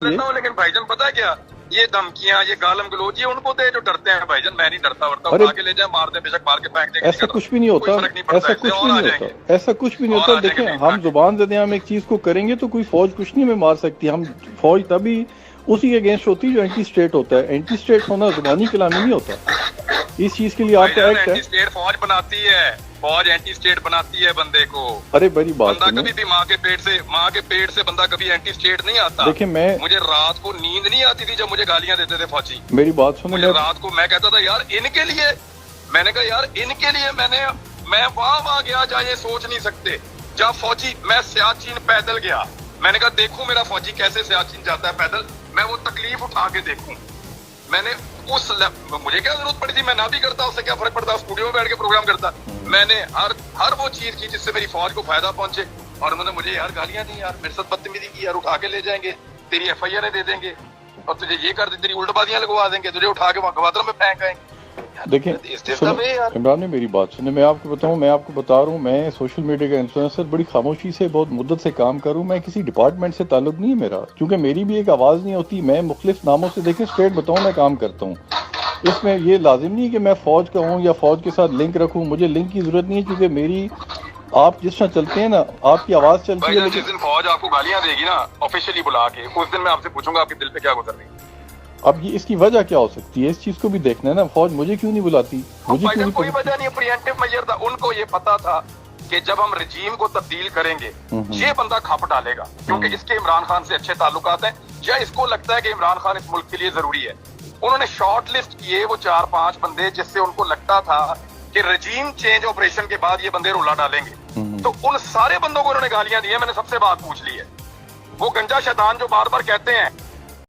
करता हूँ, लेकिन भाईजान पता है क्या, ये धमकियां, ये गालम गलोच, ये उनको दे जो डरते हैं भाईजान। मैं नहीं डरता वरता, उठा के ले जाए, मार दे, बेशक मार के फेंक दे। ऐसा कुछ भी नहीं होता, ऐसा कुछ भी नहीं होता, ऐसा कुछ भी नहीं होता। देखें, हम जुबान ज़दे हम एक चीज को करेंगे तो कोई फौज कुछ नहीं हमें मार सकती। हम फौज तभी उसी के अगेंस्ट होती है जो एंटी स्टेट होता है। एंटी स्टेट होना जुबानी कलामी नहीं होता। इस चीज के लिए आपका एक्ट है। एंटी स्टेट फौज बनाती है, फौज एंटी स्टेट बनाती है बंदे को। अरे बड़ी बात, बंदा कभी भी माँ के पेट से बंदा कभी एंटी स्टेट नहीं आता। देखिए, मुझे रात को नींद नहीं आती थी जब मुझे गालियां देते थे फौजी। मेरी बात सुनो, मुझे रात को मैं कहता था यार इनके लिए, मैंने कहा यार इनके लिए मैं वहां गया जहाँ ये सोच नहीं सकते। जहाँ फौजी, मैं सियाचिन पैदल गया, मैंने कहा देखूं मेरा फौजी कैसे सियाचिन जाता है पैदल, मैं वो तकलीफ उठा के देखूं। मैंने मुझे क्या जरूरत पड़ी थी, मैं ना भी करता, उससे क्या फर्क पड़ता, स्टूडियो में बैठ के प्रोग्राम करता। मैंने हर वो चीज की जिससे मेरी फौज को फायदा पहुंचे। और उन्होंने मुझे यार गालियां दी, यार मेरे साथ बदतमीजी की, यार उठा के ले जाएंगे, तेरी FIR दे देंगे, और तुझे ये कर दे, तेरी उल्टबाजियां लगवा देंगे, तुझे उठा के वहां गवादर में फेंक आएंगे। देखिए इमरान ने मेरी बात सुने, मैं आपको बताऊं, मैं आपको बता रहा हूँ, मैं सोशल मीडिया का इन्फ्लुएंसर बड़ी खामोशी से बहुत मुद्दत से काम करूँ। मैं किसी डिपार्टमेंट से ताल्लुक नहीं है मेरा, क्योंकि मेरी भी एक आवाज़ नहीं होती। मैं मुख्तलिफ नामों से, देखें स्ट्रेट बताऊँ, मैं काम करता हूँ। इसमें ये लाजिम नहीं है कि मैं फौज का हूँ या फौज के साथ लिंक रखूँ। मुझे लिंक की जरूरत नहीं है, क्योंकि मेरी, आप जिस तरह चलते हैं ना, आपकी आवाज़ चलती है। जिस दिन फौज आपको गालियां देगी ना ऑफिशियली बुला के, उस दिन मैं आपसे पूछूंगा आपके दिल पे क्या गुजर रही है। अब ये इसकी वजह क्या हो सकती है, इस चीज को भी देखना है ना। फौज मुझे क्यों नहीं बुलाती, मुझे क्यों नहीं? कोई वजह नहीं, प्रिएंटिव मेजर था। उनको ये पता था कि जब हम रजीम को तब्दील करेंगे ये बंदा खप डालेगा, क्योंकि इसके इमरान खान से अच्छे ताल्लुकात हैं, या इसको लगता है कि इमरान खान इस मुल्क के लिए जरूरी है। उन्होंने शॉर्ट लिस्ट किए वो 4-5 बंदे जिससे उनको लगता था कि रजीम चेंज ऑपरेशन के बाद ये बंदे रोला डालेंगे। तो उन सारे बंदों को उन्होंने गालियां दी है। मैंने सबसे बात पूछ ली है। वो गंजा शैतान जो बार बार कहते हैं